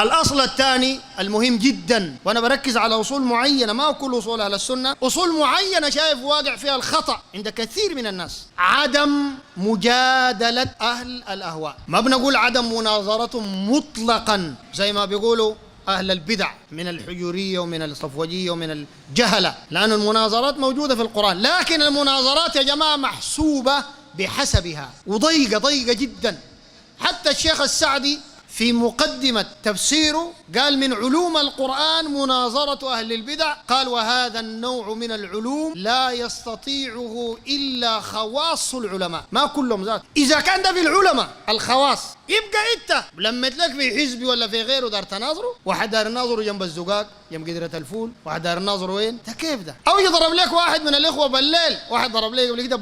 الأصل الثاني المهم جدا، وأنا بركز على أصول معينة، ما كل أصول أهل السنة، أصول معينة شايف واقع فيها الخطأ عند كثير من الناس. عدم مجادلة أهل الأهواء، ما بنقول عدم مناظرتهم مطلقا زي ما بيقولوا أهل البدع من الحجورية ومن الصفوجية ومن الجهلة، لأن المناظرات موجودة في القرآن، لكن المناظرات يا جماعة محسوبة بحسبها وضيقة جدا. حتى الشيخ السعدي في مقدمة تفسيره قال من علوم القرآن مناظرة أهل البدع، قال وهذا النوع من العلوم لا يستطيعه إلا خواص العلماء، ما كلهم ذات. إذا كان ده في العلماء الخواص، يبقى أنت لما تلاقي في حزبي ولا في غيره دار تناظره، واحد دار يناظره جنب الزقاق جنب قدرة الفول، واحد دار يناظره وين؟ ده كيف ده؟ أو يضرب لك واحد من الإخوة بالليل، واحد ضرب لي قبل كده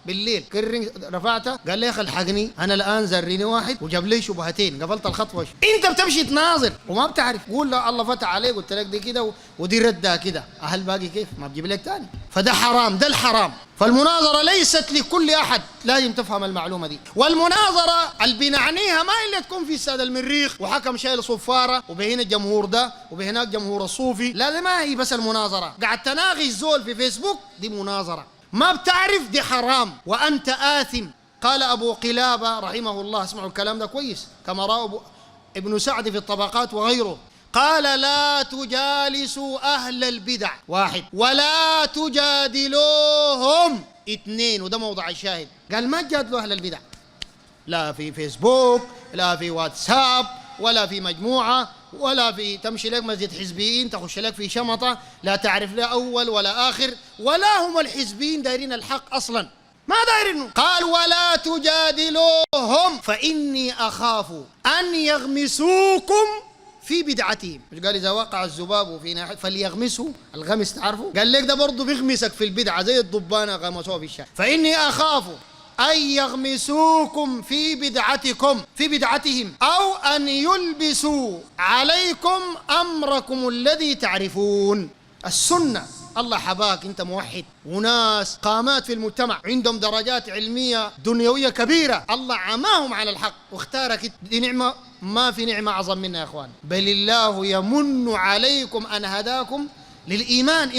بالليل كرنج رفعته قال لي يا اخي الحقني انا الان زريني واحد وجاب لي شبهتين قفلت الخطوه. انت بتمشي تناظر وما بتعرف، قول له الله فتح عليك قلت لك دي كده ودي ردها كده، اهل باقي كيف ما بجيب لك ثاني، فده حرام، ده الحرام. فالمناظره ليست لكل احد، لازم تفهم المعلومه دي. والمناظره اللي بنعنيها ما الا تكون في استاد المريخ وحكم شايل صفاره وبهنا الجمهور ده وبهناك جمهور الصوفي، لا ما هي بس المناظره قاعد تناقش زول في فيسبوك، دي مناظره ما بتعرف، دي حرام وأنت آثم. قال أبو قلابة رحمه الله، اسمعوا الكلام ده كويس كما روى ابن سعد في الطبقات وغيره، قال لا تجالسوا أهل البدع، واحد، ولا تجادلوهم، اثنين، وده موضع الشاهد. قال ما تجادلوا أهل البدع، لا في فيسبوك لا في واتساب ولا في مجموعة ولا في تمشي لك مسجد حزبيين تخش لك في شمطة لا تعرف لا أول ولا آخر، ولا هم الحزبيين دايرين الحق أصلا، ما دايرينه. قال ولا تجادلوهم فإني أخاف أن يغمسوكم في بدعتهم. مش قال إذا وقع الذباب في ناحية فليغمسوا، الغمس تعرفوا، قال لك ده برضه بيغمسك في البدعة زي الضبانة غمسوها في الشارع. فإني أخاف أن يغمسوكم في بدعتهم أو أن يلبسوا عليكم أمركم الذي تعرفون. السنة الله حباك أنت موحد وناس قامات في المجتمع عندهم درجات علمية دنيوية كبيرة، الله عماهم على الحق واختارك، دي نعمة ما في نعمة أعظم منها يا أخوان. بل الله يمن عليكم أن هداكم للإيمان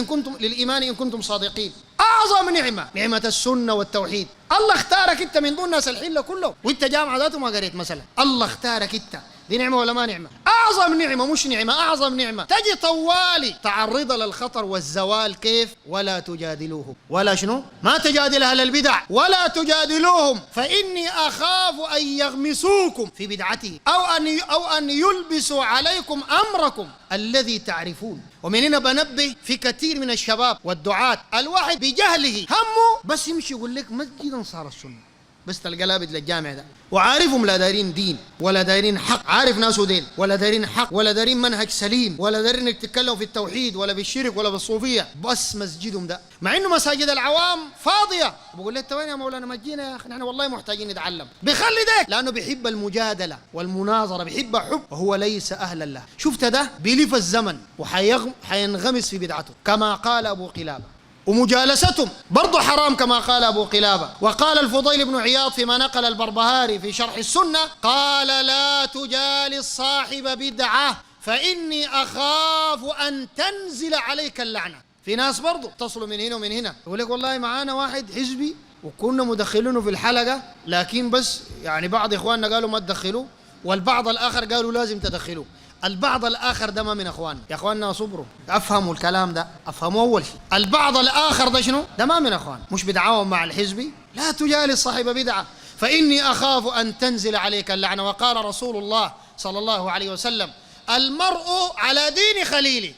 إن كنتم صادقين. أعظم نعمة السنة والتوحيد. الله اختارك أنت من دون الناس الحلة كله، وأنت جامعة ذاته ما قريت مثلا، الله اختارك أنت، دي نعمة ولا ما نعمة؟ أعظم نعمة، مش نعمة، أعظم نعمة. تجي طوالي تعرض للخطر والزوال كيف؟ ولا تجادلوهم، ولا شنو؟ ما تجادل أهل البدع، ولا تجادلوهم فإني أخاف أن يغمسوكم في بدعته أو أن يلبسوا عليكم أمركم الذي تعرفون. ومن هنا بنبه في كثير من الشباب والدعاة، الواحد بجهله همه بس يمشي يقول لك مسجد أنصار السنة، بس تلقى لابد للجامع ده وعارفهم لا دايرين دين ولا دايرين حق، عارف ناسه دين ولا دايرين حق ولا دايرين منهج سليم ولا دايرين يتكلموا في التوحيد ولا بالشرك ولا بالصوفية، بس مسجدهم ده مع انه مساجد العوام فاضية. بقول لك وين يا مولانا مجينا يا اخي، نحن والله محتاجين نتعلم، بيخلي ده لانه بيحب المجادلة والمناظرة، بيحب حب وهو ليس اهلا له. شفت ده بيلف الزمن وحينغمس في بدعته كما قال ابو قلابة. ومجالستهم برضو حرام كما قال أبو قلابة. وقال الفضيل بن عياض فيما نقل البربهاري في شرح السنة، قال لا تجالس صاحب بدعة فإني أخاف أن تنزل عليك اللعنة. في ناس برضو تصلوا من هنا ومن هنا يقول لك والله معانا واحد حزبي وكنا مدخلينه في الحلقة، لكن بس يعني بعض إخواننا قالوا ما تدخلوه والبعض الآخر قالوا لازم تدخلوه. البعض الآخر ده ما من أخواننا، يا أخواننا صبروا أفهموا الكلام ده، أفهموا أول شيء. البعض الآخر ده شنو؟ ده ما من أخوان، مش بدعاهم مع الحزبي. لا تجالس صاحب بدعة فإني أخاف أن تنزل عليك اللعنة. وقال رسول الله صلى الله عليه وسلم المرء على دين خليله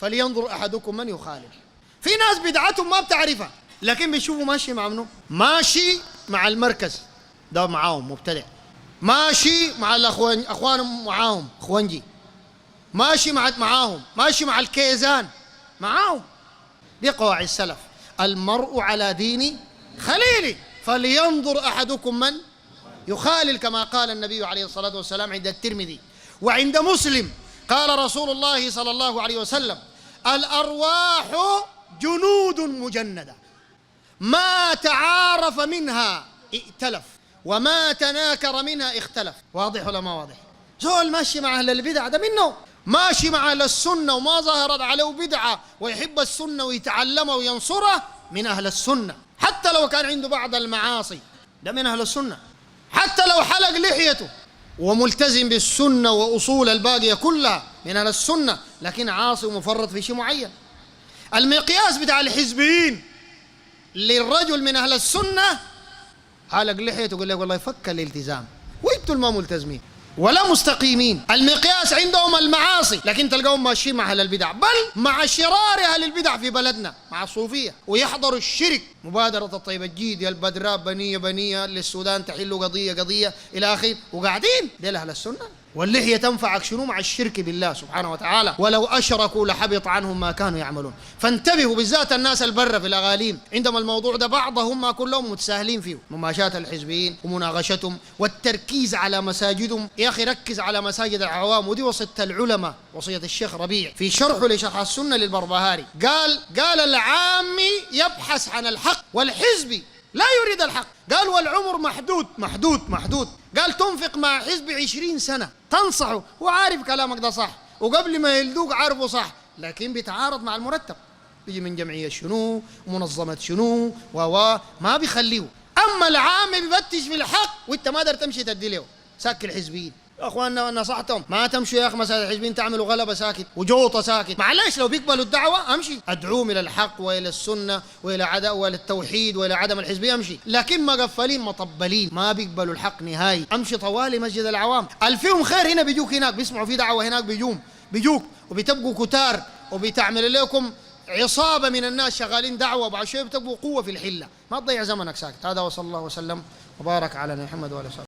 فلينظر أحدكم من يخالف. في ناس بدعتهم ما بتعرفها لكن بيشوفوا ماشي مع منه، ماشي مع المركز ده معاهم مبتدع، ماشي مع الأخوان أخوانهم معاهم أخوانجي، ماشي معاهم، ماشي مع الكيزان معاهم. دي قواعد السلف، المرء على دين خليله فلينظر أحدكم من يخالل كما قال النبي عليه الصلاة والسلام عند الترمذي. وعند مسلم قال رسول الله صلى الله عليه وسلم الأرواح جنود مجندة ما تعارف منها ائتلف وما تناكر منها اختلف. واضح ولا ما واضح؟ زول ماشي مع أهل البدع ده منه، ماشي مع أهل السنة وما ظهرت عليه بدعة ويحب السنة ويتعلمها وينصرها، من أهل السنة. حتى لو كان عنده بعض المعاصي ده من أهل السنة. حتى لو حلق لحيته وملتزم بالسنة وأصول الباقية كلها، من أهل السنة، لكن عاصي ومفرط في شيء معين. المقياس بتاع الحزبيين للرجل من أهل السنة حلق لحيته يقول لك والله فك الالتزام، وانتوا ما ملتزمين ولا مستقيمين. المقياس عندهم المعاصي، لكن تلقاهم ماشيين مع أهل البدع، بل مع شرار أهل البدع في بلدنا، مع الصوفية، ويحضروا الشرك. مبادرة الطيب الجيد يا البدراء بنية بنية للسودان تحل قضية قضية إلى آخره، وقاعدين ديل أهل السنة. واللحية تنفعك شنو مع الشرك بالله سبحانه وتعالى، ولو أشركوا لحبط عنهم ما كانوا يعملون. فانتبهوا بالذات الناس البرة في الأغاليم، عندما الموضوع ده بعضهم ما كلهم متساهلين فيه، مماشاة الحزبيين ومناقشتهم والتركيز على مساجدهم. يا أخي ركز على مساجد العوام، ودي وصية العلماء، وصية الشيخ ربيع في شرحه لشرح السنة للبربهاري. قال العامي يبحث عن الحق والحزبي لا يريد الحق. قال والعمر محدود. قال تنفق مع حزب 20 سنة تنصحه وعارف كلامك ده صح، وقبل ما يلدوك عارفه صح، لكن بيتعارض مع المرتب، بيجي من جمعية شنو ومنظمة شنو ما بيخليه. أما العام بيفتش في الحق وانت ما قدرت تمشي تدي له. ساك الحزبيين يا اخواننا نصحتهم ما تمشوا يا اخي مساجد الحزبيين، تعملوا غلبه ساكت وجوطه ساكت. معلش لو بيقبلوا الدعوه امشي، ادعوهم الى الحق والى السنه والى التوحيد والى عدم الحزبيه امشي، لكن مقفلين مطبلين ما بيقبلوا الحق نهائي. امشي طوالي مسجد العوام، الفيهم خير هنا بيجوك، هناك بيسمعوا في دعوه، هناك بيجوك وبتبقوا كتار وبتعمل لكم عصابه من الناس شغالين دعوه، وبعد شويه بتبقوا قوه في الحله. ما تضيع زمنك ساكت. هذا وصلى الله وسلم وبارك على محمد وعلى اله وصحبه.